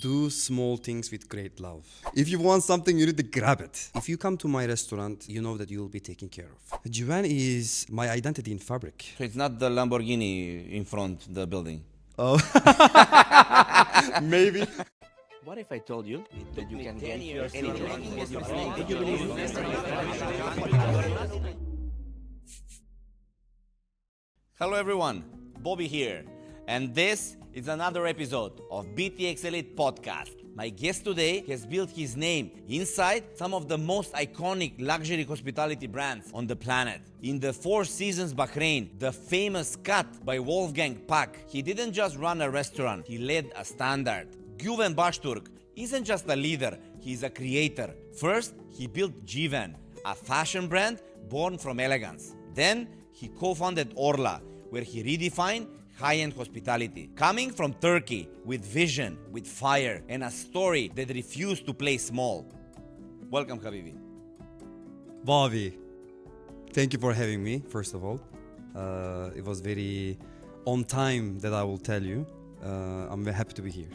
Do small things with great love. If you want something, you need to grab it. If you come to my restaurant, you know that you will be taken care of. GVEN is my identity in fabric. So it's not the Lamborghini in front the building. Oh, maybe. What if I told you that you can get Hello everyone, Bobby here, and this is another episode of BTX Elite Podcast. My guest today has built his name inside some of the most iconic luxury hospitality brands on the planet. In the Four Seasons Bahrain, the famous cut by Wolfgang Puck, he didn't just run a restaurant, he led a standard. Güven Baştürk isn't just a leader, he's a creator. First, he built GVVEN, a fashion brand born from elegance. Then, he co-founded Orla, where he redefined high-end hospitality. Coming from Turkey, with vision, with fire, and a story that refused to play small. Welcome, Habibi. Bobby, thank you for having me, first of all. It was very on time, that I will tell you. I'm very happy to be here.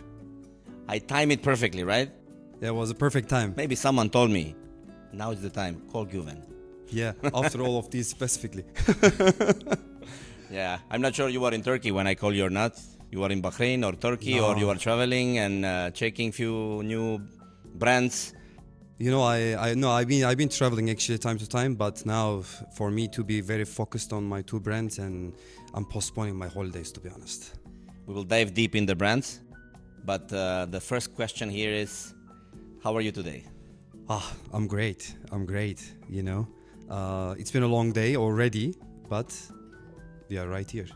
I timed it perfectly, right? Yeah, it was a perfect time. Maybe someone told me, now is the time, call Güven. Yeah, after all of these specifically. Yeah, I'm not sure you were in Turkey when I called you or not. You were in Bahrain or Turkey, No. or you were traveling and checking few new brands. You know, I've been traveling actually time to time, but now for me to be very focused on my two brands, and I'm postponing my holidays, to be honest. We will dive deep in the brands, but the first question here is, how are you today? I'm great. You know, it's been a long day already, but we are right here.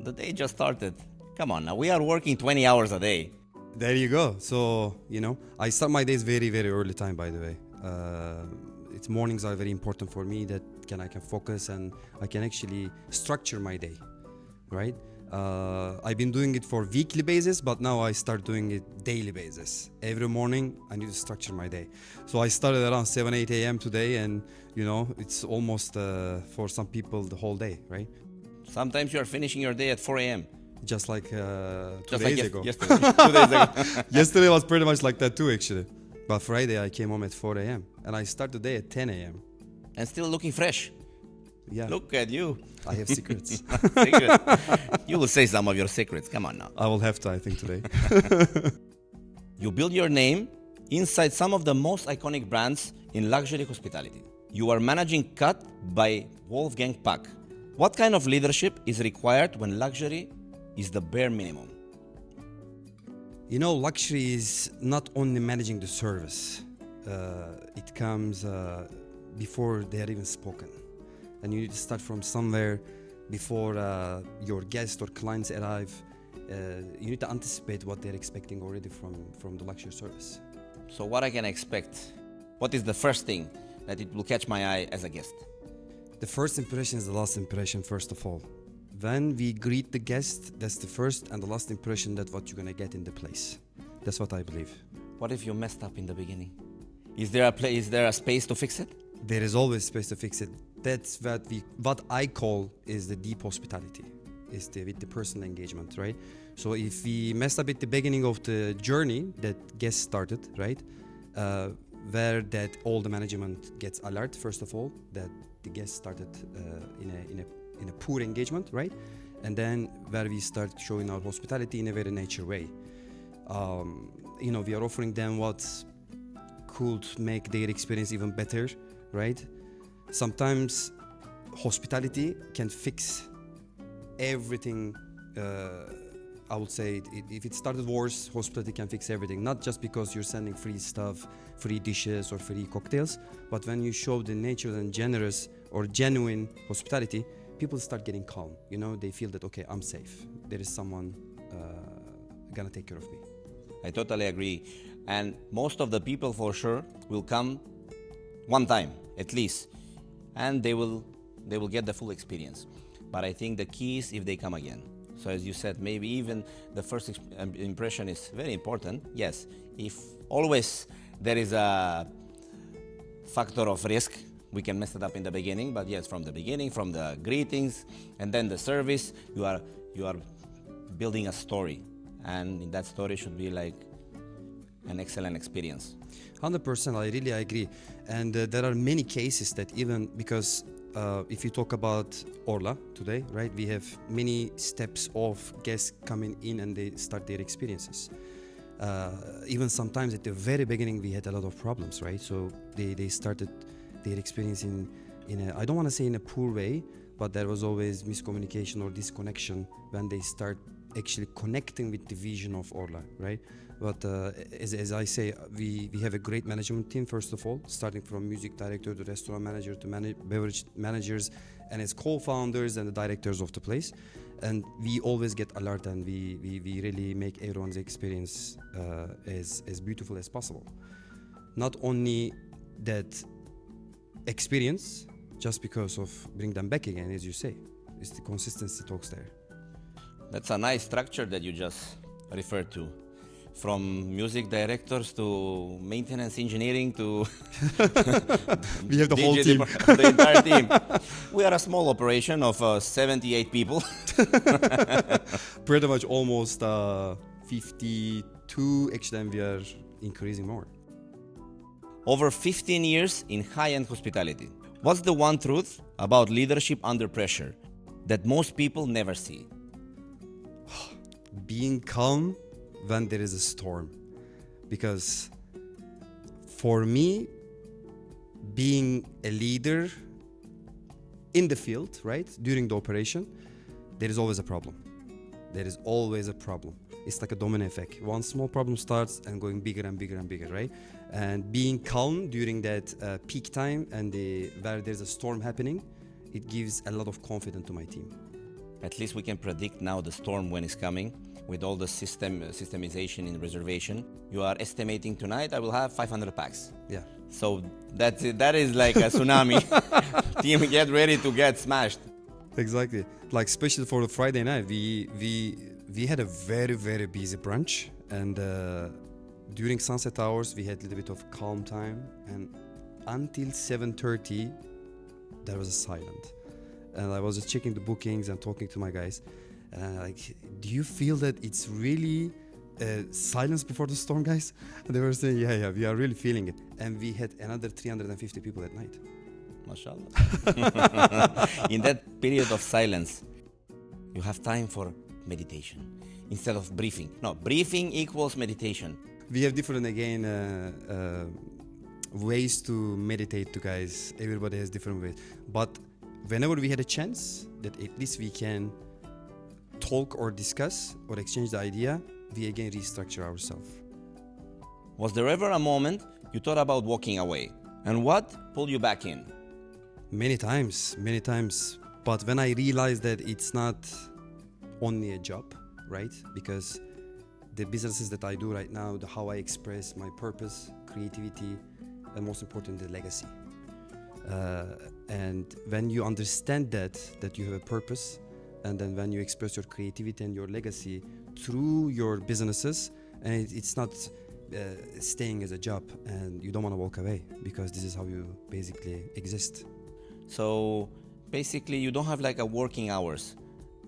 The day just started. Come on now, we are working 20 hours a day. There you go. So, you know, I start my days very, very early time, by the way. It's mornings are very important for me, that I can focus and I can actually structure my day, right? I've been doing it for weekly basis, but now I start doing it daily basis. Every morning I need to structure my day. So I started around 7, 8 a.m. today, and you know, it's almost for some people the whole day, right? Sometimes you are finishing your day at 4 a.m. Just like 2 Just days like ago. yesterday. 2 days ago. Yesterday was pretty much like that too, actually. But Friday I came home at 4 a.m. and I start the day at 10 a.m. And still looking fresh. Yeah. Look at you. I have secrets. Secret. You will say some of your secrets. Come on now. I will have to, I think, today. You build your name inside some of the most iconic brands in luxury hospitality. You are managing Cut by Wolfgang Puck. What kind of leadership is required when luxury is the bare minimum? You know, luxury is not only managing the service. It comes before they are even spoken. And you need to start from somewhere before your guests or clients arrive. You need to anticipate what they're expecting already from the luxury service. So what I can expect? What is the first thing that it will catch my eye as a guest? The first impression is the last impression, first of all. When we greet the guest, that's the first and the last impression, that what you're gonna get in the place. That's what I believe. What if you messed up in the beginning? Is there a space to fix it? There is always space to fix it. That's what I call is the deep hospitality, is with the personal engagement, right? So if we messed up at the beginning of the journey that guests started, right, where that all the management gets alert, first of all, that the guests started in a poor engagement, right, and then where we start showing our hospitality in a very nature way. You know, we are offering them what could make their experience even better, right? Sometimes hospitality can fix everything. I would say if it started worse, hospitality can fix everything. Not just because you're sending free stuff, free dishes or free cocktails, but when you show the nature and generous or genuine hospitality, people start getting calm. You know, they feel that, okay, I'm safe. There is someone gonna take care of me. I totally agree. And most of the people for sure will come one time at least, and they will get the full experience. But I think the key is if they come again. So as you said, maybe even the first impression is very important. Yes, if always there is a factor of risk, we can mess it up in the beginning. But yes, from the beginning, from the greetings and then the service, you are building a story, and that story should be like an excellent experience. 100%, I really agree. And there are many cases that even because if you talk about Orla today, right, we have many steps of guests coming in and they start their experiences. Even sometimes at the very beginning we had a lot of problems, right? So they started their experience in a, I don't want to say in a poor way, but there was always miscommunication or disconnection when they start actually connecting with the vision of Orla, right? But as I say, we have a great management team, first of all, starting from music director to restaurant manager to beverage managers, and as co-founders and the directors of the place. And we always get alert, and we really make everyone's experience as beautiful as possible. Not only that experience, just because of bring them back again, as you say, it's the consistency talks there. That's a nice structure that you just referred to. From music directors to maintenance engineering to we have the whole team. The entire team. We are a small operation of 78 people. Pretty much almost 52. Actually, and we are increasing more. Over 15 years in high-end hospitality. What's the one truth about leadership under pressure that most people never see? Being calm when there is a storm. Because for me, being a leader in the field, right, during the operation, there is always a problem. There is always a problem. It's like a domino effect. One small problem starts and going bigger and bigger and bigger, right? And being calm during that peak time and where there's a storm happening, it gives a lot of confidence to my team. At least we can predict now the storm when it's coming. With all the systemization in reservation, you are estimating tonight I will have 500 packs. Yeah. So that is like a tsunami. Team, get ready to get smashed. Exactly. Like especially for the Friday night, we had a very, very busy brunch, and during sunset hours we had a little bit of calm time, and until 7:30 there was a silent. And I was just checking the bookings and talking to my guys. And like, do you feel that it's really silence before the storm, guys? And they were saying, yeah, we are really feeling it. And we had another 350 people at night. MashaAllah. In that period of silence, you have time for meditation instead of briefing. No, briefing equals meditation. We have different, again, ways to meditate to guys. Everybody has different ways. But whenever we had a chance that at least we can talk or discuss or exchange the idea, we again restructure ourselves. Was there ever a moment you thought about walking away? And what pulled you back in? Many times. But when I realized that it's not only a job, right? Because the businesses that I do right now, how I express my purpose, creativity, and most important, the legacy. And when you understand that you have a purpose, and then when you express your creativity and your legacy through your businesses, and it's not staying as a job, and you don't want to walk away, because this is how you basically exist. So basically you don't have like a working hours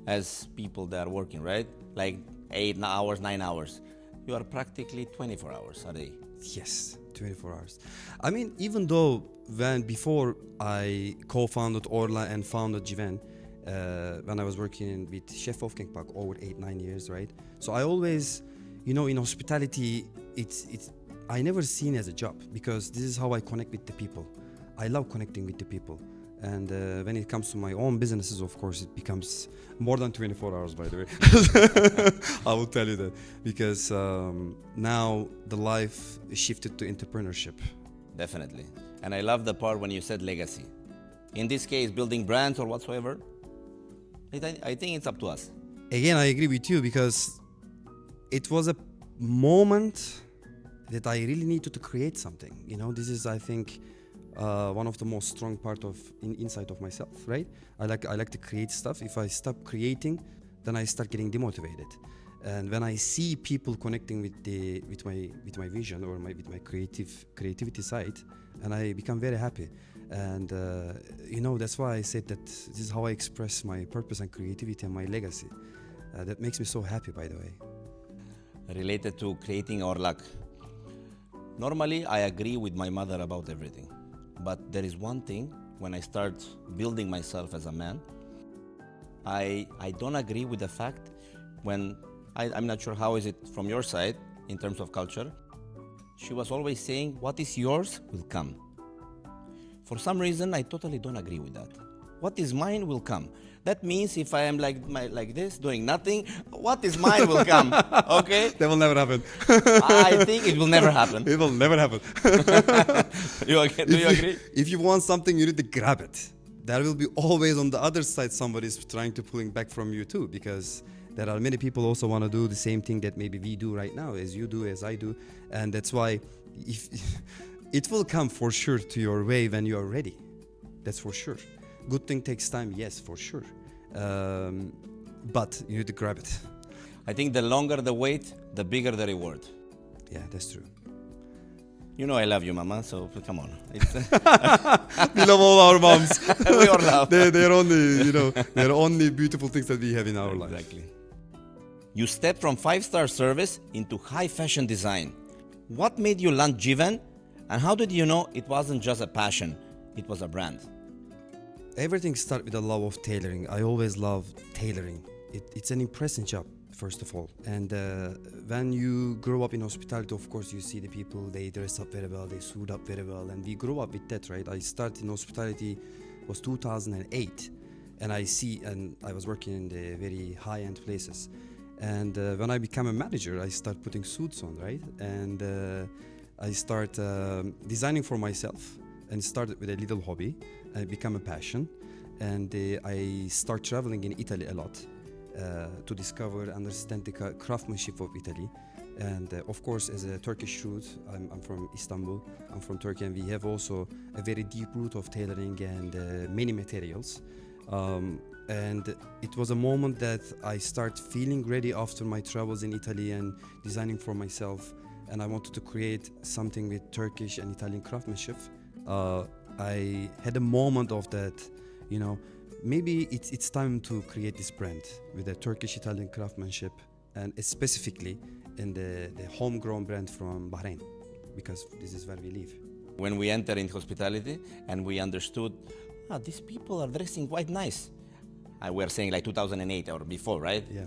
as people that are working, right? Like 8 hours, 9 hours. You are practically 24 hours a day. Yes, 24 hours. I mean, even though before I co-founded Orla and founded GVVEN, when I was working with Chef Wolfgang Puck over 8-9 years, right? So I always, in hospitality, I never seen it as a job, because this is how I connect with the people. I love connecting with the people. And when it comes to my own businesses, of course, it becomes more than 24 hours, by the way. I will tell you that, because now the life shifted to entrepreneurship. Definitely. And I love the part when you said legacy. In this case, building brands or whatsoever, I think it's up to us. Again, I agree with you, because it was a moment that I really needed to create something. This is, I think, one of the most strong part of inside of myself, right? I like to create stuff. If I stop creating, then I start getting demotivated. And when I see people connecting with my vision or with my creativity side, and I become very happy. And that's why I said that this is how I express my purpose and creativity and my legacy. That makes me so happy, by the way. Related to creating our luck, Normally, I agree with my mother about everything. But there is one thing, when I start building myself as a man, I don't agree with the fact when, I'm not sure how is it from your side in terms of culture. She was always saying, what is yours will come. For some reason, I totally don't agree with that. What is mine will come. That means if I am like this, doing nothing, what is mine will come. Okay? That will never happen. I think it will never happen. It will never happen. Do you agree? If you want something, you need to grab it. There will be always on the other side somebody's trying to pulling back from you too, because there are many people also want to do the same thing that maybe we do right now, as you do, as I do, and that's why if it will come for sure to your way when you are ready. That's for sure. Good thing takes time, yes, for sure. But you need to grab it. I think the longer the wait, the bigger the reward. Yeah, that's true. You know I love you, Mama, so come on. We love all our moms. We all love. They're only, they're only beautiful things that we have in our life. Exactly. You stepped from 5-star service into high fashion design. What made you land GVVEN, and how did you know it wasn't just a passion, it was a brand? Everything starts with a love of tailoring. I always love tailoring. It's an impressive job, first of all. And when you grow up in hospitality, of course, you see the people, they dress up very well, they suit up very well. And we grew up with that, right? I started in hospitality, was 2008. And I was working in the very high-end places. And when I became a manager, I started putting suits on, right? And I start designing for myself, and started with a little hobby. And it became a passion, and I start traveling in Italy a lot to discover, understand the craftsmanship of Italy. And of course, as a Turkish root, I'm from Istanbul, I'm from Turkey, and we have also a very deep root of tailoring and many materials. And it was a moment that I start feeling ready after my travels in Italy and designing for myself, and I wanted to create something with Turkish and Italian craftsmanship. I had a moment of that, maybe it's time to create this brand with a Turkish-Italian craftsmanship, and specifically in the homegrown brand from Bahrain, because this is where we live. When we entered in hospitality and we understood, these people are dressing quite nice. We are saying like 2008 or before, right? Yeah.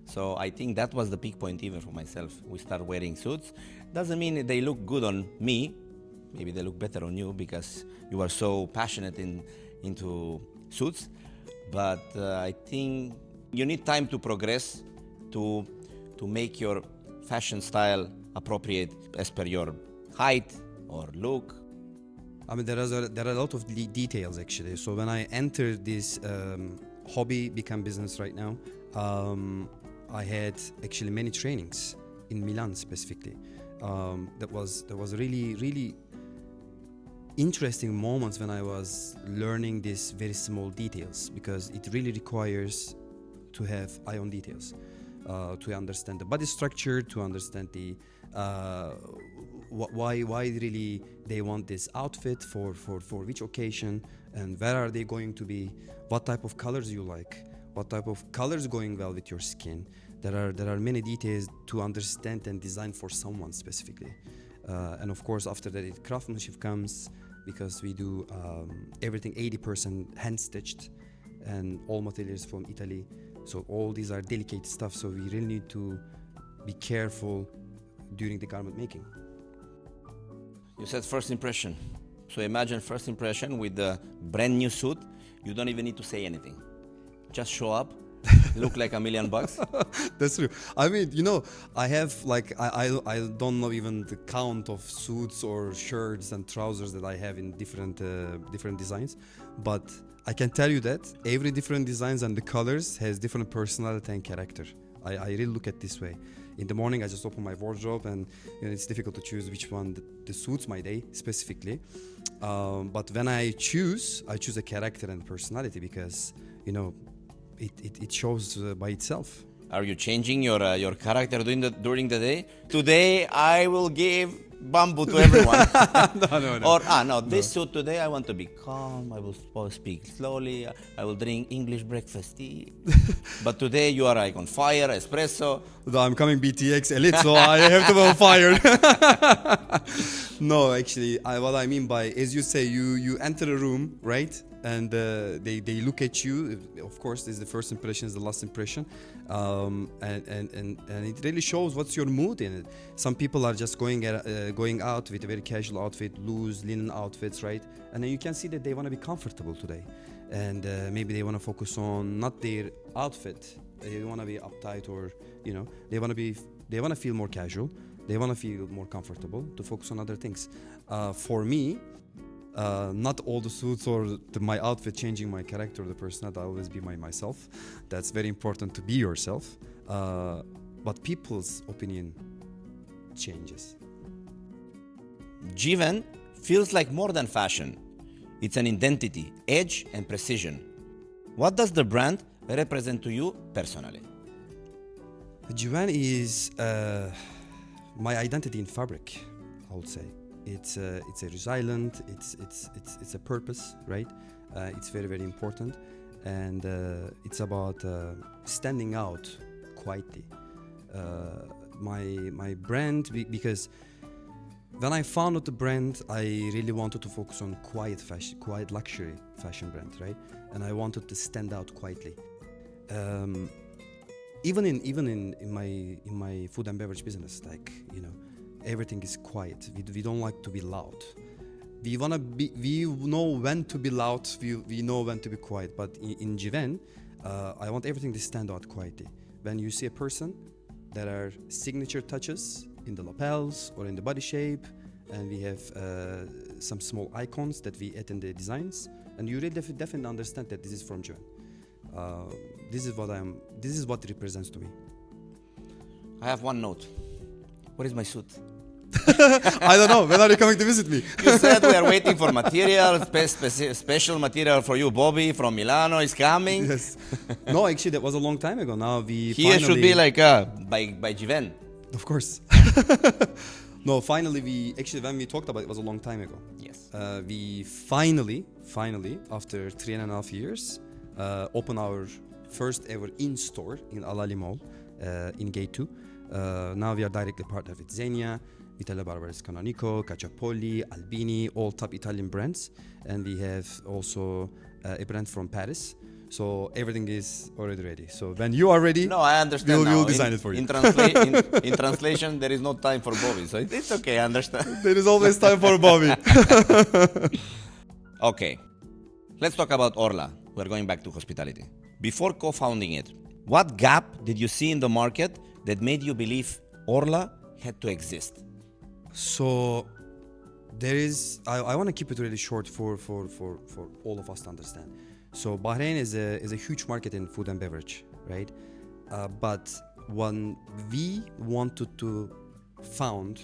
So I think that was the peak point even for myself. We start wearing suits. Doesn't mean they look good on me. Maybe they look better on you because you are so passionate into suits. But I think you need time to progress to make your fashion style appropriate as per your height or look. I mean, there are a lot of details actually. So when I entered this hobby become business right now, I had actually many trainings in Milan specifically. That was really interesting moments when I was learning these very small details, because it really requires to have eye on details, to understand the body structure, to understand the why really they want this outfit for which occasion, and where are they going to be, what type of colors you like, what type of colors going well with your skin. There are many details to understand and design for someone specifically. And of course, after that, craftsmanship comes, because we do everything 80% hand stitched, and all materials from Italy. So all these are delicate stuff. So we really need to be careful during the garment making. You said first impression. So imagine first impression with a brand new suit. You don't even need to say anything. Just show up. Look like $1 million. That's true. I mean, I have I don't know even the count of suits or shirts and trousers that I have in different designs, but I can tell you that every different designs and the colors has different personality and character. I really look at this way. In the morning, I just open my wardrobe, and it's difficult to choose which one that suits my day specifically. But when I choose a character and personality, because it shows by itself. Are you changing your character during the day? Today I will give bamboo to everyone. No. Or, no, this suit today, I want to be calm. I will speak slowly. I will drink English breakfast tea. But today you are like on fire, espresso. I'm coming BTX elite, so I have to be on fire. No, actually, what I mean by, as you say, you enter a room, right? And they look at you. Of course, this is the first impression, is the last impression, and it really shows what's your mood in it. Some people are just going out with a very casual outfit, loose linen outfits, right? And then you can see that they want to be comfortable today, and maybe they want to focus on not their outfit. They want to be uptight, or they want to feel more casual. They want to feel more comfortable to focus on other things. For me, not all the suits or my outfit changing my character or the personality. I'll always be myself. That's very important, to be yourself. But people's opinion changes. GVEN feels like more than fashion. It's an identity, edge, and precision. What does the brand represent to you personally? GVEN is my identity in fabric, I would say. It's a resilient. It's a purpose, right? It's very, very important, and it's about standing out quietly. My brand, because when I founded the brand, I really wanted to focus on quiet fashion, quiet luxury fashion brand, right? And I wanted to stand out quietly. Even in my food and beverage business, like everything is quiet. We don't like to be loud. We know when to be loud. We know when to be quiet. But in GVEN, I want everything to stand out quietly. When you see a person, there are signature touches in the lapels or in the body shape, and we have some small icons that we add in the designs, and you really definitely understand that this is from GVEN. This is what it represents to me. I have one note. Where is my suit? I don't know. When are you coming to visit me? You said we are waiting for material, special material for you. Bobby from Milano is coming. Yes. No, actually, that was a long time ago. Now we Here finally... should be like by GVEN. Of course. No, finally, when we talked about it, was a long time ago. Yes. We finally, after 3.5 years, open our first ever in-store in Alali Mall in Gate 2. Now we are directly partnered with Zegna, Vitale Barbares Canonico, Cacciapolli, Albini, all top Italian brands. And we have also a brand from Paris. So everything is already ready. So when you are ready, no, I understand we'll design it for you. In translation, there is no time for Bobby. So it's okay, I understand. There is always time for Bobby. Okay, let's talk about Orla. We're going back to hospitality. Before co-founding it, what gap did you see in the market that made you believe Orla had to exist? So there is, I want to keep it really short for all of us to understand. So Bahrain is a huge market in food and beverage, right? But when we wanted to found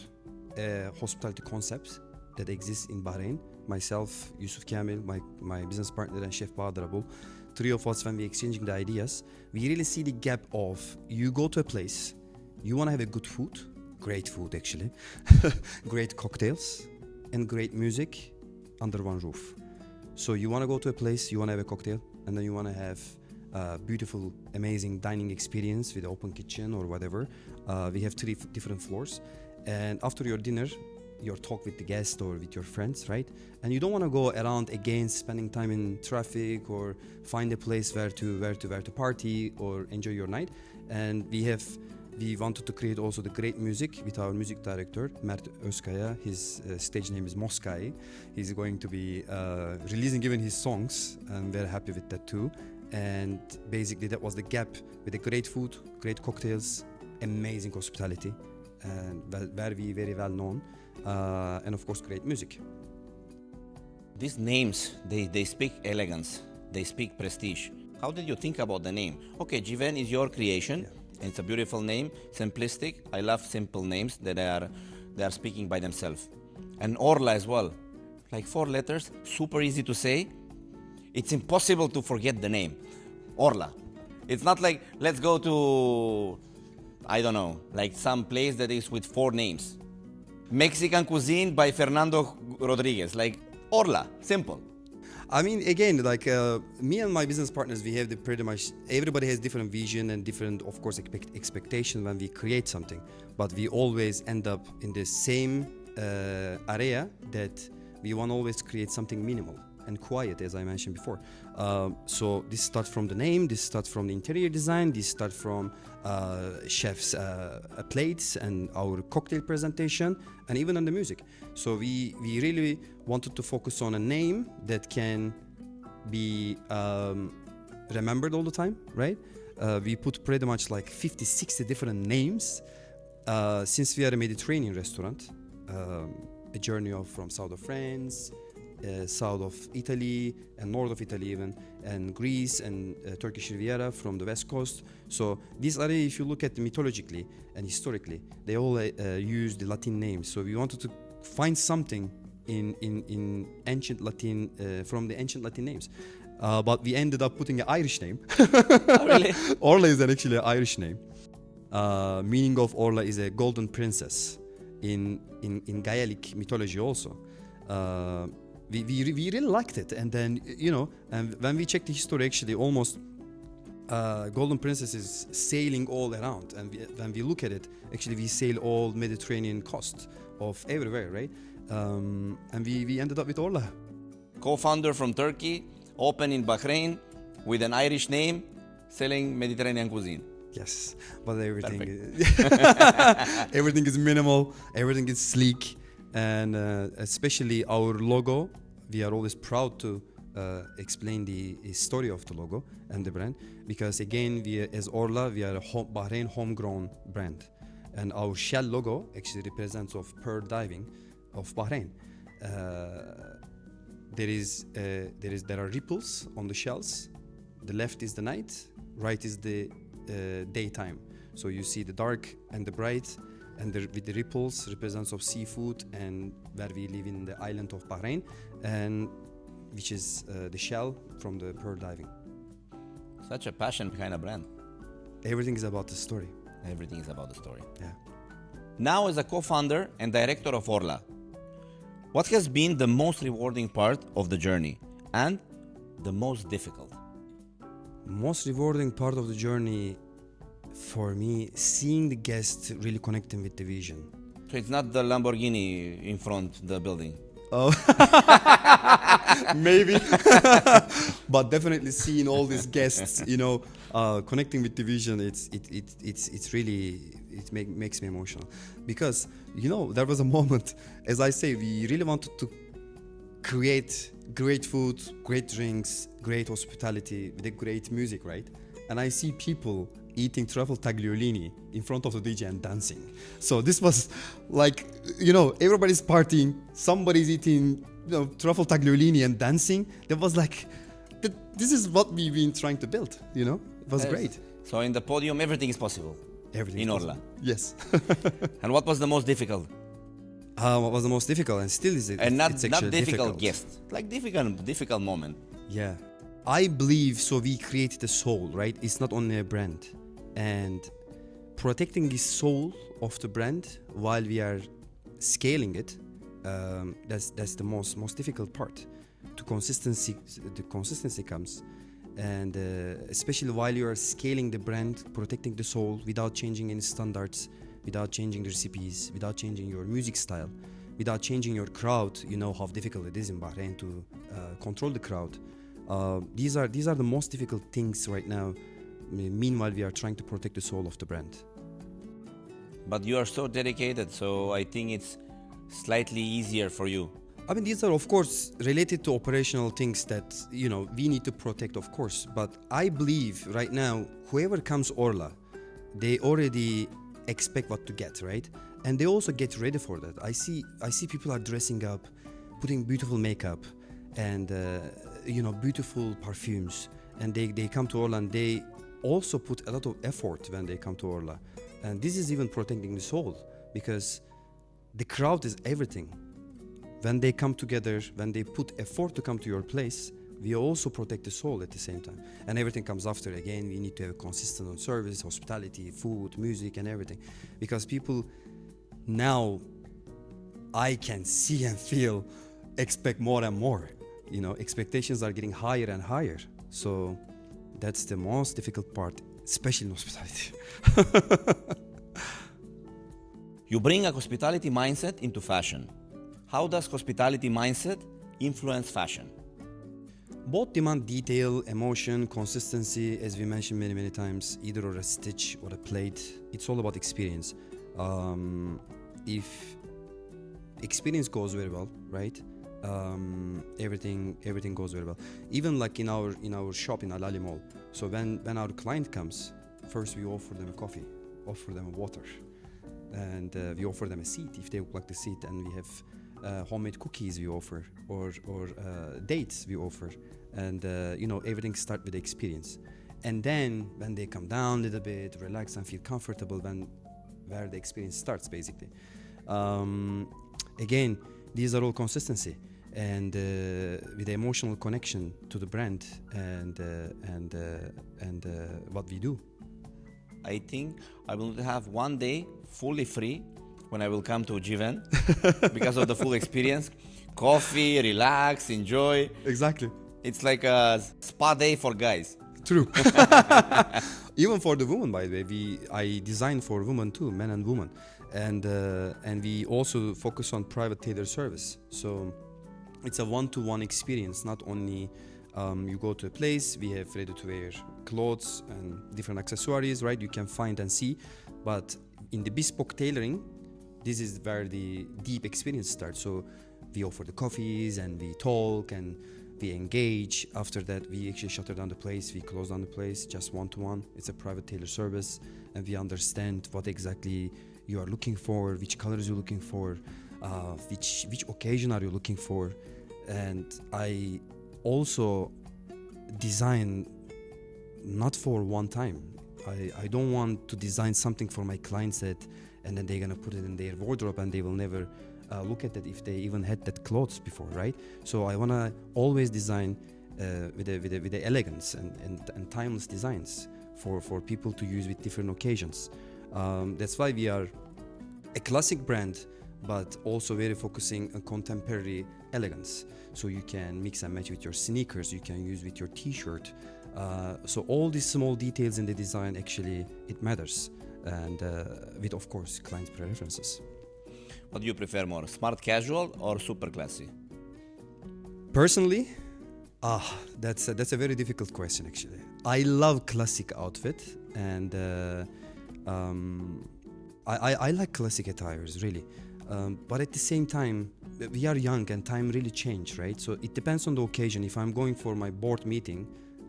a hospitality concept that exists in Bahrain, myself, Yusuf Kamil, my business partner, and Chef Bahadur Abul, three of us, when we exchanging the ideas, we really see the gap of, you go to a place, you want to have a good food, great food actually, great cocktails, and great music under one roof. So you want to go to a place, you want to have a cocktail, and then you want to have a beautiful, amazing dining experience with an open kitchen or whatever. We have 3 different floors, and after your dinner, your talk with the guest or with your friends, right? And you don't want to go around again, spending time in traffic or find a place where to party or enjoy your night. And we wanted to create also the great music with our music director, Mert Özkaya. His stage name is Moskai. He's going to be releasing even his songs, and we're happy with that too. And basically that was the gap with the great food, great cocktails, amazing hospitality, and where we very well known. And of course, great music. These names, they speak elegance, they speak prestige. How did you think about the name? Okay, GVEN is your creation. Yeah. And it's a beautiful name, simplistic. I love simple names that they are speaking by themselves. And Orla as well, like 4 letters, super easy to say. It's impossible to forget the name, Orla. It's not like let's go to, I don't know, like some place that is with 4 names. Mexican cuisine by Fernando Rodriguez, like Orla, simple. I mean, again, like me and my business partners, we have the pretty much, everybody has different vision and different, of course, expectation when we create something. But we always end up in the same area that we want to always create something minimal and quiet, as I mentioned before. So this starts from the name, this starts from the interior design, this starts from chef's plates and our cocktail presentation, and even on the music. So we really wanted to focus on a name that can be remembered all the time, right? We put pretty much like 50, 60 different names since we are a Mediterranean restaurant. A journey from south of France, south of Italy, and north of Italy even, and Greece and Turkish Riviera from the west coast. So this area, if you look at mythologically and historically, they all use the Latin names. So we wanted to find something in ancient Latin, from the ancient Latin names. But we ended up putting an Irish name. Oh, really? Orla is actually an Irish name. Meaning of Orla is a golden princess in Gaelic mythology also. We really liked it, and then and when we checked the history, actually almost golden princess is sailing all around, and when we look at it, actually we sail all Mediterranean coast of everywhere, right? And we ended up with Orla. Co-founder from Turkey, open in Bahrain with an Irish name, selling Mediterranean cuisine. Yes, but everything is minimal, everything is sleek, and especially our logo. We are always proud to explain the story of the logo and the brand, because again, as Orla, we are a Bahrain homegrown brand, and our shell logo actually represents of pearl diving of Bahrain. There are ripples on the shells. The left is the night, right is the daytime. So you see the dark and the bright, and with the ripples represents of seafood, and where we live in the island of Bahrain, and which is the shell from the pearl diving. Such a passion behind a brand. Everything is about the story. Everything is about the story. Yeah. Now, as a co-founder and director of Orla, what has been the most rewarding part of the journey and the most difficult? Most rewarding part of the journey for me, seeing the guests really connecting with the vision. So it's not the Lamborghini in front the building. Oh, maybe, but definitely seeing all these guests, connecting with the vision. It's really makes me emotional, because there was a moment, as I say, we really wanted to create great food, great drinks, great hospitality with a great music, right? And I see people eating truffle tagliolini in front of the DJ and dancing. So this was like, everybody's partying, somebody's eating truffle tagliolini and dancing. That was like, this is what we've been trying to build, It was great. So in the podium, everything is possible. Everything in possible. Orla. Yes. And what was the most difficult? What was the most difficult, and still is it? And not difficult guest, like difficult moment. Yeah, I believe so. We created a soul, right? It's not only a brand, and protecting the soul of the brand while we are scaling it. That's the most difficult part. The consistency comes, and especially while you are scaling the brand, protecting the soul without changing any standards, without changing the recipes, without changing your music style, without changing your crowd. You know how difficult it is in Bahrain to control the crowd. These are the most difficult things right now. Meanwhile, we are trying to protect the soul of the brand. But you are so dedicated, so I think it's slightly easier for you. I mean, these are of course related to operational things that we need to protect, of course. But I believe right now, whoever comes Orla, they already expect what to get, right? And they also get ready for that. I see people are dressing up, putting beautiful makeup, and beautiful perfumes, and they come to Orla, and they also put a lot of effort when they come to Orla. And this is even protecting the soul, because the crowd is everything. When they come together, when they put effort to come to your place, we also protect the soul at the same time. And everything comes after. Again, we need to have consistent on service, hospitality, food, music, and everything. Because people now I can see and feel, expect more and more. You know, expectations are getting higher and higher. So that's the most difficult part, especially in hospitality. You bring a hospitality mindset into fashion. How does hospitality mindset influence fashion? Both demand detail, emotion, consistency, as we mentioned many times, either or a stitch or a plate. It's all about experience. If experience goes very well, right? Everything goes very well. Even like in our shop in Al Ali Mall. So when our client comes, first we offer them a coffee, offer them a water, and we offer them a seat if they would like the seat, and we have homemade cookies we offer, or dates we offer, and everything starts with the experience. And then when they come down a little bit, relax and feel comfortable, where the experience starts basically. Again, these are all consistency and with the emotional connection to the brand and what we do. I think I will have one day fully free when I will come to GVEN because of the full experience. Coffee, relax, enjoy. Exactly. It's like a spa day for guys. True. Even for the women, by the way, I design for women too, men and women, and we also focus on private tailor service. So it's a one-to-one experience. Not only you go to a place, we have ready-to-wear clothes and different accessories, right? You can find and see, but in the bespoke tailoring, this is where the deep experience starts. So we offer the coffees and we talk and we engage. After that, we actually shutter down the place. We close down the place just one-to-one. It's a private tailor service, and we understand what exactly you are looking for, which colors you're looking for, which occasion are you looking for. And I also design not for one time. I don't want to design something for my clients and then they're gonna put it in their wardrobe and they will never look at it if they even had that clothes before, right? So I wanna always design with the elegance and timeless designs for people to use with different occasions. That's why we are a classic brand, but also very focusing on contemporary elegance. So you can mix and match with your sneakers, you can use with your t-shirt. So all these small details in the design, actually, it matters. And with, of course, client preferences. What do you prefer more, smart casual or super classy? Personally, that's a very difficult question, actually. I love classic outfit, and I like classic attires, really. But at the same time, we are young and time really changed, right? So it depends on the occasion. If I'm going for my board meeting,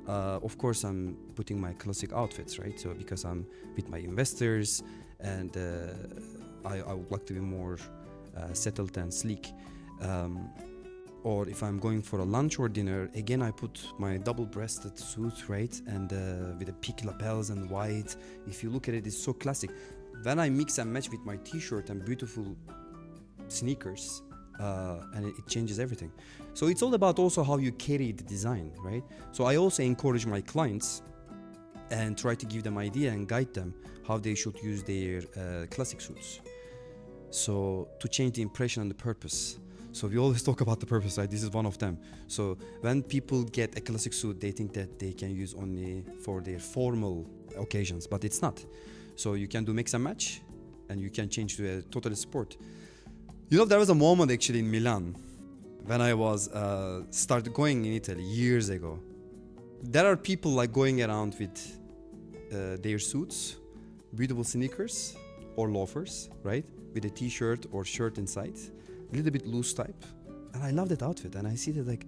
of course I'm putting my classic outfits, right? So because I'm with my investors and I would like to be more settled and sleek. Or if I'm going for a lunch or dinner, again I put my double-breasted suit, right? And with the peak lapels and white. If you look at it, it's so classic. Then I mix and match with my t-shirt and beautiful sneakers, and it changes everything. So it's all about also how you carry the design, right? So I also encourage my clients and try to give them idea and guide them how they should use their classic suits. So to change the impression and the purpose. So we always talk about the purpose, right? This is one of them. So when people get a classic suit, they think that they can use only for their formal occasions, but it's not. So you can do mix and match, and you can change to a total sport. You know, there was a moment actually in Milan when I was started going in Italy years ago. There are people like going around with their suits, beautiful sneakers or loafers, right? With a t-shirt or shirt inside, a little bit loose type. And I love that outfit, and I see that like,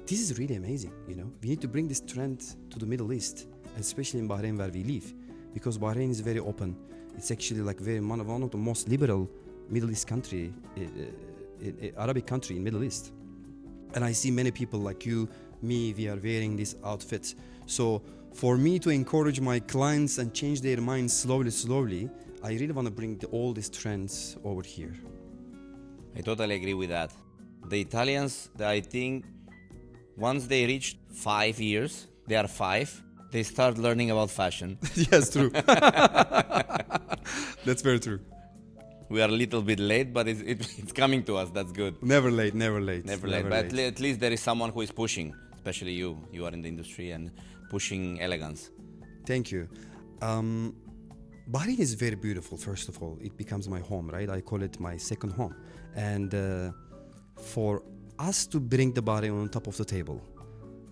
this is really amazing, you know? We need to bring this trend to the Middle East, and especially in Bahrain where we live, because Bahrain is very open. It's actually like one of the most liberal Middle East country, Arabic country in Middle East. And I see many people like you, me, we are wearing this outfit. So for me to encourage my clients and change their minds slowly, I really want to bring all these trends over here. I totally agree with that. The Italians, I think, once they reach 5 years, they are 5, they start learning about fashion. Yes, true. That's very true. We are a little bit late, but it's coming to us. That's good. Never late, never late. Never late. But at least there is someone who is pushing, especially you. You are in the industry and pushing elegance. Thank you. Bahrain is very beautiful, first of all. It becomes my home, right? I call it my second home. And for us to bring the Bahrain on top of the table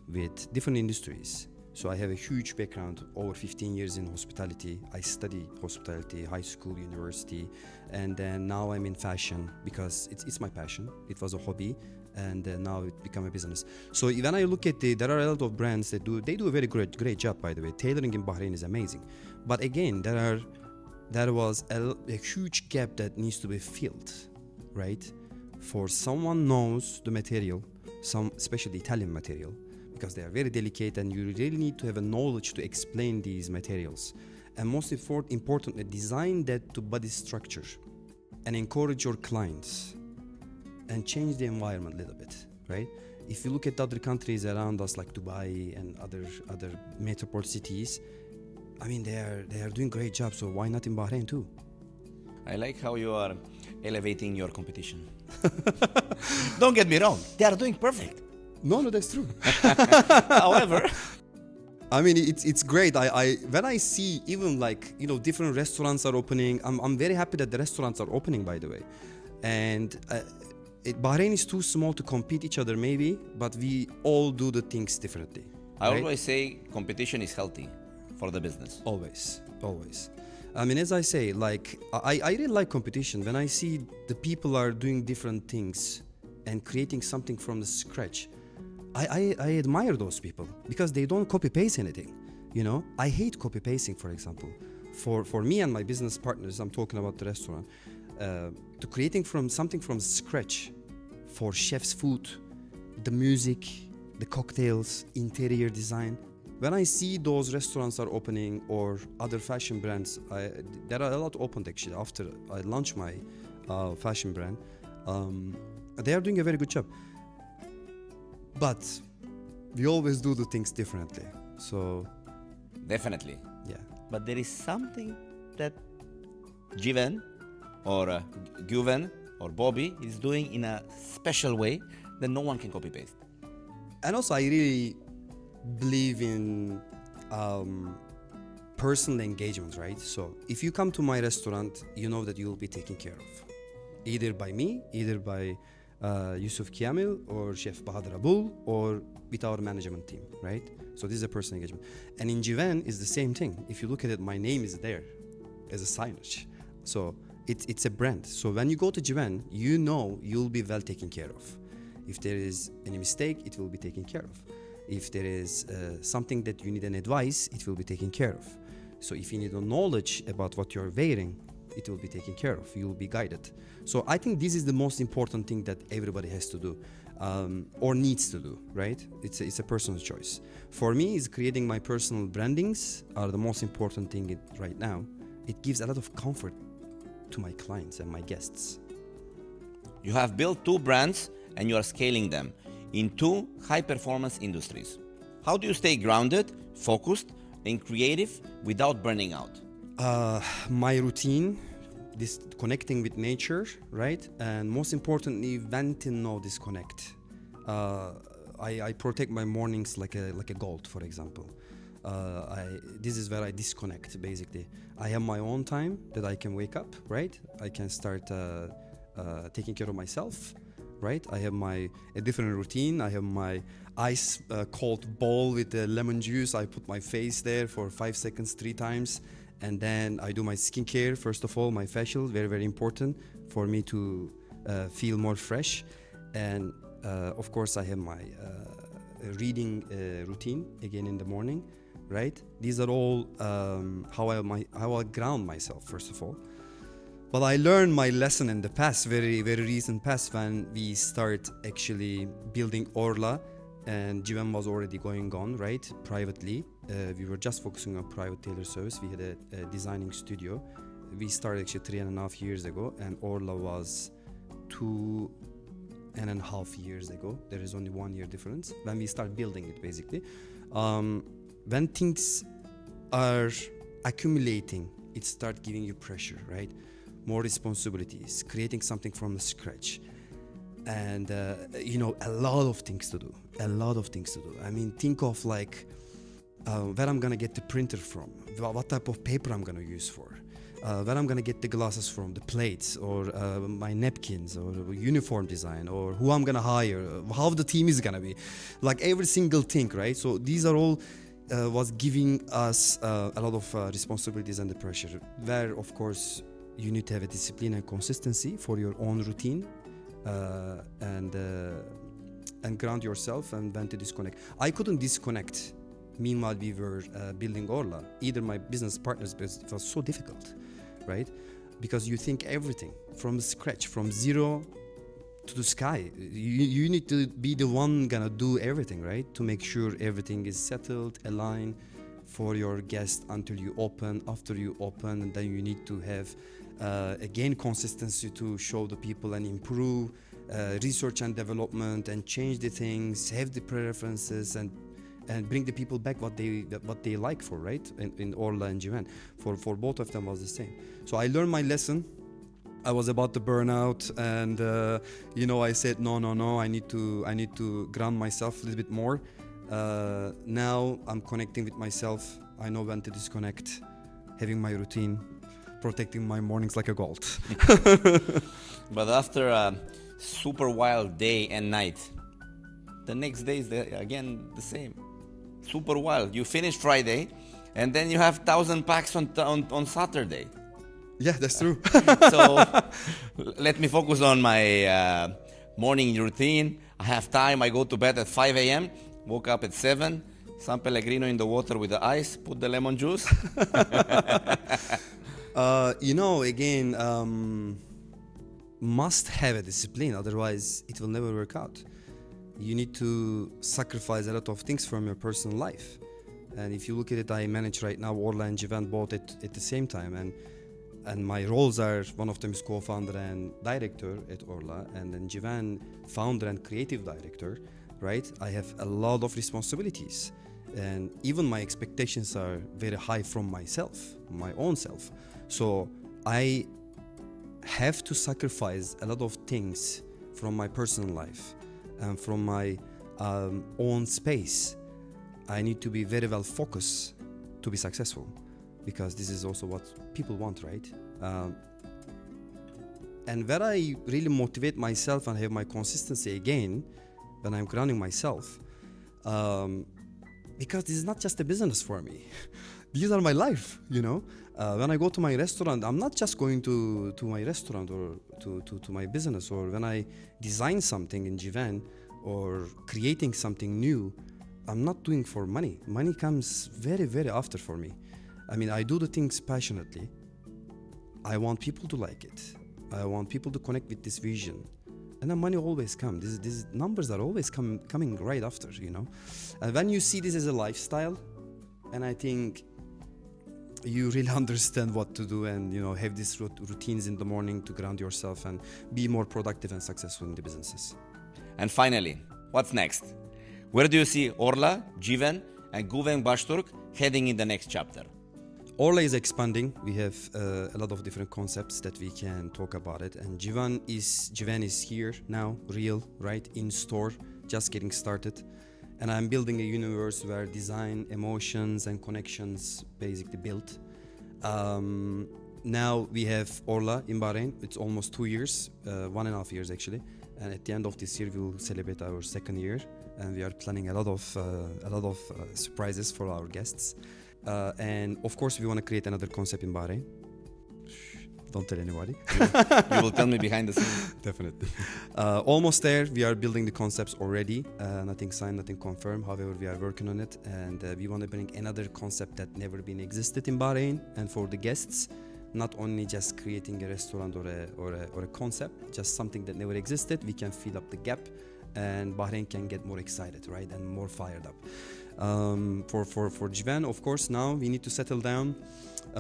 with different industries. So I have a huge background, over 15 years in hospitality. I study hospitality, high school, university, and then now I'm in fashion because it's my passion. It was a hobby, and now it became a business. So when I look at there are a lot of brands that do a very great job, by the way. Tailoring in Bahrain is amazing, but again, there was a huge gap that needs to be filled, right? For someone knows the material, especially Italian material, because they are very delicate and you really need to have a knowledge to explain these materials. And most importantly, design that to body structure and encourage your clients and change the environment a little bit, right? If you look at other countries around us like Dubai and other metropole cities, I mean, they are doing great job, so why not in Bahrain too? I like how you are elevating your competition. Don't get me wrong, they are doing perfect. No, that's true. However, I mean, it's great. I when I see even like, you know, different restaurants are opening, I'm very happy that the restaurants are opening, by the way. And Bahrain is too small to compete each other maybe, but we all do the things differently. I right? always say competition is healthy for the business. Always. I mean, as I say, like, I really like competition. When I see the people are doing different things and creating something from the scratch, I admire those people because they don't copy paste anything. You know, I hate copy pasting, for example. For me and my business partners, I'm talking about the restaurant, to creating from something from scratch for chef's food, the music, the cocktails, interior design. When I see those restaurants are opening or other fashion brands, there are a lot opened actually after I launched my fashion brand. They are doing a very good job. But we always do the things differently. So Definitely. yeah. But there is something that GVEN or Güven or Bobby is doing in a special way that no one can copy paste. And also I really believe in personal engagement, right? So if you come to my restaurant, you know that you will be taken care of. Either by me, either by Yusuf Kiamil or Chef Bahadur Abul or with our management team, right? So this is a personal engagement. And in GVEN is the same thing. If you look at it, my name is there as a signage. So it's a brand. So when you go to GVEN, you know you'll be well taken care of. If there is any mistake, it will be taken care of. If there is something that you need an advice, it will be taken care of. So if you need a knowledge about what you're wearing, it will be taken care of. You will be guided. So I think this is the most important thing that everybody has to do or needs to do, right? It's a personal choice. For me, is creating my personal brandings are the most important thing right now. It gives a lot of comfort to my clients and my guests. You have built 2 brands and you are scaling them in 2 high-performance industries. How do you stay grounded, focused, and creative without burning out? My routine, this connecting with nature, right? And most importantly, when to know disconnect. I protect my mornings like a gold, for example. This is where I disconnect, basically. I have my own time that I can wake up, right? I can start taking care of myself, right? I have a different routine. I have my ice cold bowl with the lemon juice. I put my face there for 5 seconds 3 times. And then I do my skincare, first of all, my facial, very, very important for me to feel more fresh. And of course, I have my reading routine again in the morning, right? These are all how I ground myself, first of all. But I learned my lesson in the past, very, very recent past, when we start actually building Orla, and GVEN was already going on, right, privately. We were just focusing on private tailor service. We had a designing studio. We started actually 3.5 years ago, and Orla was 2.5 years ago. There is only 1 year difference when we start building it, basically. When things are accumulating, it starts giving you pressure, right? more responsibilities, creating something from the scratch. And a lot of things to do. I mean, think of like where I'm gonna get the printer from, what type of paper I'm gonna use for, where I'm gonna get the glasses from, the plates, or my napkins, or uniform design, or who I'm gonna hire, how the team is gonna be, like every single thing, right? So these are all was giving us a lot of responsibilities and the pressure, where of course you need to have a discipline and consistency for your own routine, and ground yourself and when to disconnect. I couldn't disconnect. Meanwhile, we were building Orla. Either my business partners, because it was so difficult, right? Because you think everything from scratch, from zero to the sky. You need to be the one gonna do everything, right? To make sure everything is settled, aligned for your guest until you open. After you open, and then you need to have again consistency to show the people and improve research and development and change the things, have the preferences and bring the people back what they like for, right? In Orla and GVVEN, for both of them was the same. So I learned my lesson. I was about to burn out, and I said no. I need to ground myself a little bit more. Now I'm connecting with myself. I know when to disconnect, having my routine, protecting my mornings like a gold. But after a super wild day and night, the next day is again the same. Super wild. You finish Friday, and then you have 1,000 packs on Saturday. Yeah, that's true. So let me focus on my morning routine. I have time. I go to bed at 5 a.m. Woke up at 7. San Pellegrino in the water with the ice. Put the lemon juice. Must have a discipline. Otherwise, it will never work out. You need to sacrifice a lot of things from your personal life. And if you look at it, I manage right now Orla and GVVEN both at the same time. And my roles are, one of them is co-founder and director at Orla, and then GVVEN founder and creative director, right? I have a lot of responsibilities. And even my expectations are very high from myself, my own self. So I have to sacrifice a lot of things from my personal life and from my own space. I need to be very well focused to be successful, because this is also what people want, right? And where I really motivate myself and have my consistency again, when I'm grounding myself, because this is not just a business for me. These are my life, When I go to my restaurant, I'm not just going to my restaurant or to my business, or when I design something in GVVEN or creating something new, I'm not doing for money. Money comes very, very after for me. I mean, I do the things passionately. I want people to like it. I want people to connect with this vision. And then money always comes. These numbers are always coming right after, And when you see this as a lifestyle, and I think you really understand what to do and, have these routines in the morning to ground yourself and be more productive and successful in the businesses. And finally, what's next? Where do you see Orla, GVVEN, and Güven Baştürk heading in the next chapter? Orla is expanding. We have a lot of different concepts that we can talk about it. And GVVEN is here now, real, right, in store, just getting started. And I'm building a universe where design, emotions, and connections basically built. Now we have Orla in Bahrain. It's almost 2 years, 1.5 years actually. And at the end of this year, we will celebrate our 2nd year. And we are planning a lot of surprises for our guests. And of course, we want to create another concept in Bahrain. Don't tell anybody. You will tell me behind the scenes. Definitely. Almost there. We are building the concepts already. Nothing signed, nothing confirmed. However, we are working on it. And we want to bring another concept that never been existed in Bahrain. And for the guests, not only just creating a restaurant or a concept, just something that never existed. We can fill up the gap. And Bahrain can get more excited, right, and more fired up. For GVVEN, of course, now we need to settle down.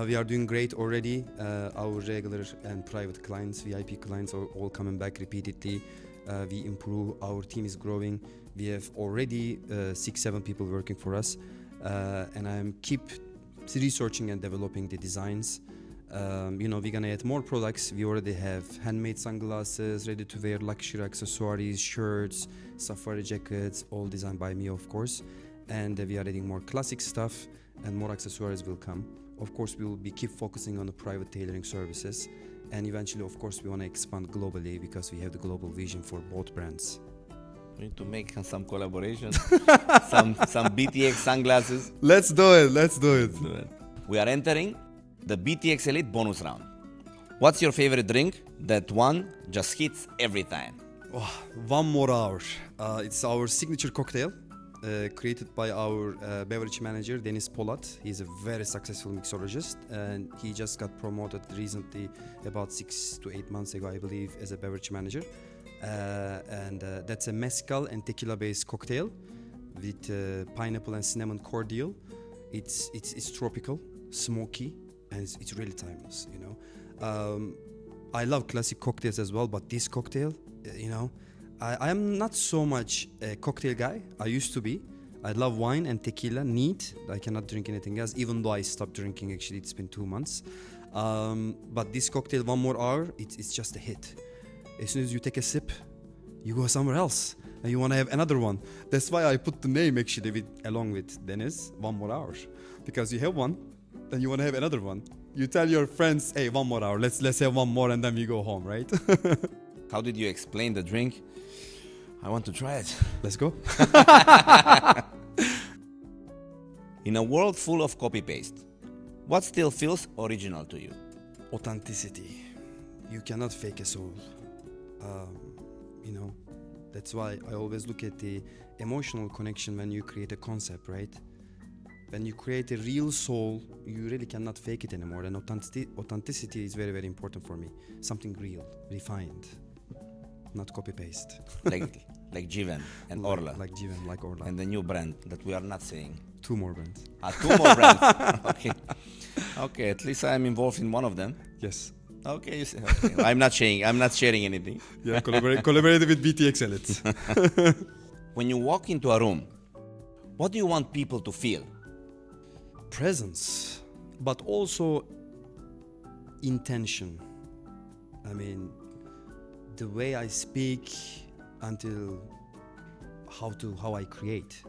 We are doing great already. Our regular and private clients, VIP clients, are all coming back repeatedly. We improve. Our team is growing. We have already 6-7 people working for us, and I'm keep researching and developing the designs We're gonna add more products. We already have handmade sunglasses, ready-to-wear luxury accessories, shirts, safari jackets, all designed by me, of course. And we are adding more classic stuff, and more accessories will come. Of course, we will keep focusing on the private tailoring services, and eventually, of course, we want to expand globally because we have the global vision for both brands. We need to make some collaborations, some BTX sunglasses. Let's do it. We are entering the BTX Elite bonus round. What's your favorite drink? That one just hits every time. Oh, 1 more hour. It's our signature cocktail, created by our beverage manager, Deniz Polat. He's a very successful mixologist, and he just got promoted recently, about 6 to 8 months ago, I believe, as a beverage manager. That's a mezcal and tequila based cocktail with pineapple and cinnamon cordial. It's tropical, smoky, and it's really timeless, I love classic cocktails as well, but this cocktail, I am not so much a cocktail guy. I used to be. I love wine and tequila, neat. I cannot drink anything else, even though I stopped drinking, actually, it's been 2 months. But this cocktail, 1 more hour, it's just a hit. As soon as you take a sip, you go somewhere else, and you want to have another one. That's why I put the name, actually, along with Deniz, 1 more hour. Because you have one, then you want to have another one. You tell your friends, hey, 1 more hour, let's have 1 more, and then we go home, right? How did you explain the drink? I want to try it. Let's go. In a world full of copy-paste, what still feels original to you? Authenticity. You cannot fake a soul. That's why I always look at the emotional connection when you create a concept, right? When you create a real soul, you really cannot fake it anymore. And authenticity is very, very important for me. Something real, refined, not copy-paste. like GVVEN and Orla. Like GVVEN, like Orla. And the new brand that we are not saying. 2 more brands. 2 more brands. Okay, at least I'm involved in one of them. Yes. Okay, okay. I'm not sharing anything. Yeah, collaborated with BTX Elite. When you walk into a room, what do you want people to feel? Presence, but also intention. I mean, the way I speak until how I create.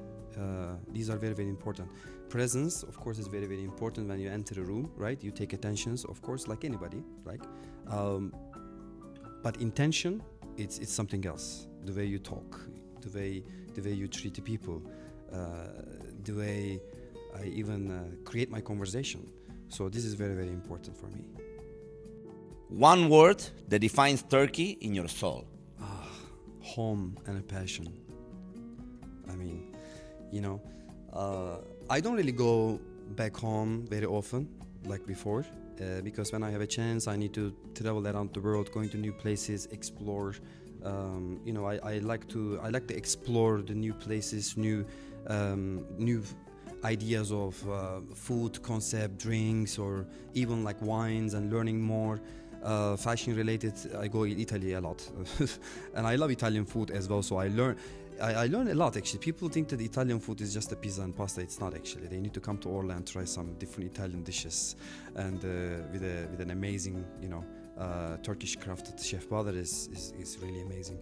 These are very, very important. Presence, of course, is very, very important when you enter a room, right? You take attentions, of course, like anybody, right? But intention, it's something else. The way you talk, the way you treat the people, the way I even create my conversation. So this is very, very important for me. One word that defines Turkey in your soul. Home and a passion. I mean, I don't really go back home very often like before, because when I have a chance, I need to travel around the world, going to new places, explore. I like to explore the new places, new ideas of food, concept, drinks, or even like wines, and learning more. Fashion related, I go in Italy a lot, and I love Italian food as well. So I learn a lot, actually. People think that Italian food is just a pizza and pasta. It's not, actually. They need to come to Orla and try some different Italian dishes, and with an amazing, Turkish crafted chef brother is really amazing.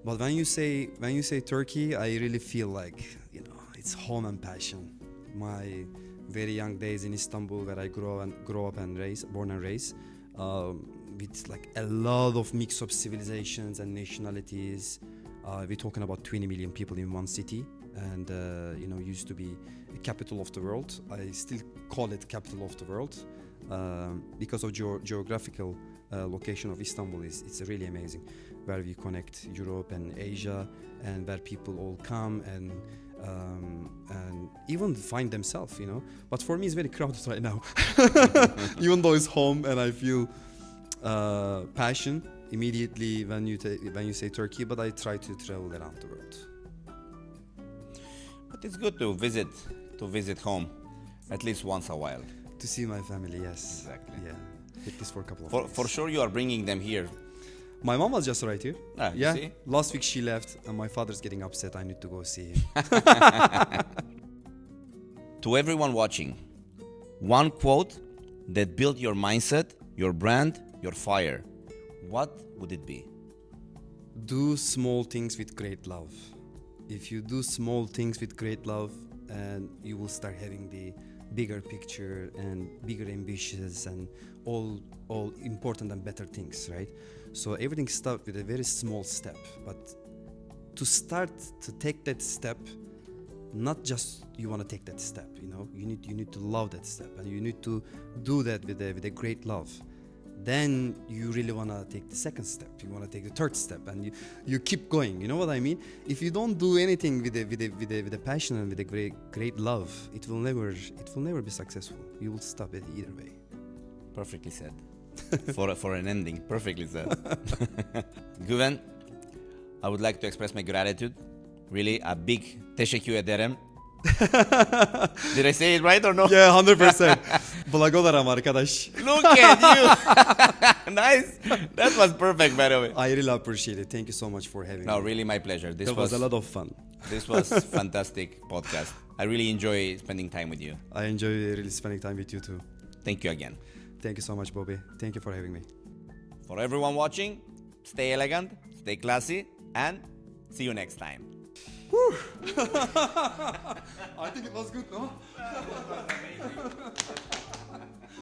But when you say Turkey, I really feel like it's home and passion. My very young days in Istanbul, where I grow up and born and raised, with like a lot of mix of civilizations and nationalities. We're talking about 20 million people in one city, and used to be a capital of the world. I still call it capital of the world because of geographical location of Istanbul. It's really amazing, where we connect Europe and Asia, and where people all come and even find themselves, But for me, it's very crowded right now. Even though it's home, and I feel passion immediately when you say Turkey, but I try to travel around the world. But it's good to visit home at least once a while. To see my family, yes. Exactly. Yeah. At least for a couple of days. For sure, you are bringing them here. My mom was just right here. You see? Last week she left, and my father's getting upset. I need to go see him. To everyone watching, one quote that built your mindset your brand, your fire, what would it be? Do small things with great love. If you do small things with great love, and you will start having the bigger picture and bigger ambitions and all important and better things, right? So everything starts with a very small step, but to start to take that step, not just you want to take that step, you need to love that step, and you need to do that with a great love. Then you really want to take the second step, you want to take the third step, and you keep going. You know what I mean? If you don't do anything with a passion and with a great love, it will never be successful. You will stop it either way. Perfectly said. for an ending, perfectly said. Güven, I would like to express my gratitude. Really a big teşekkür ederim. Did I say it right or no? Yeah, 100%. Blagodaram arkadaş. Look at you. Nice. That was perfect, by the way. I really appreciate it. Thank you so much for having me. No, really my pleasure. This was a lot of fun. This was fantastic podcast. I really enjoy spending time with you. I enjoy really spending time with you too. Thank you again. Thank you so much, Bobby. Thank you for having me. For everyone watching, stay elegant, stay classy, and see you next time. I think it was good, no?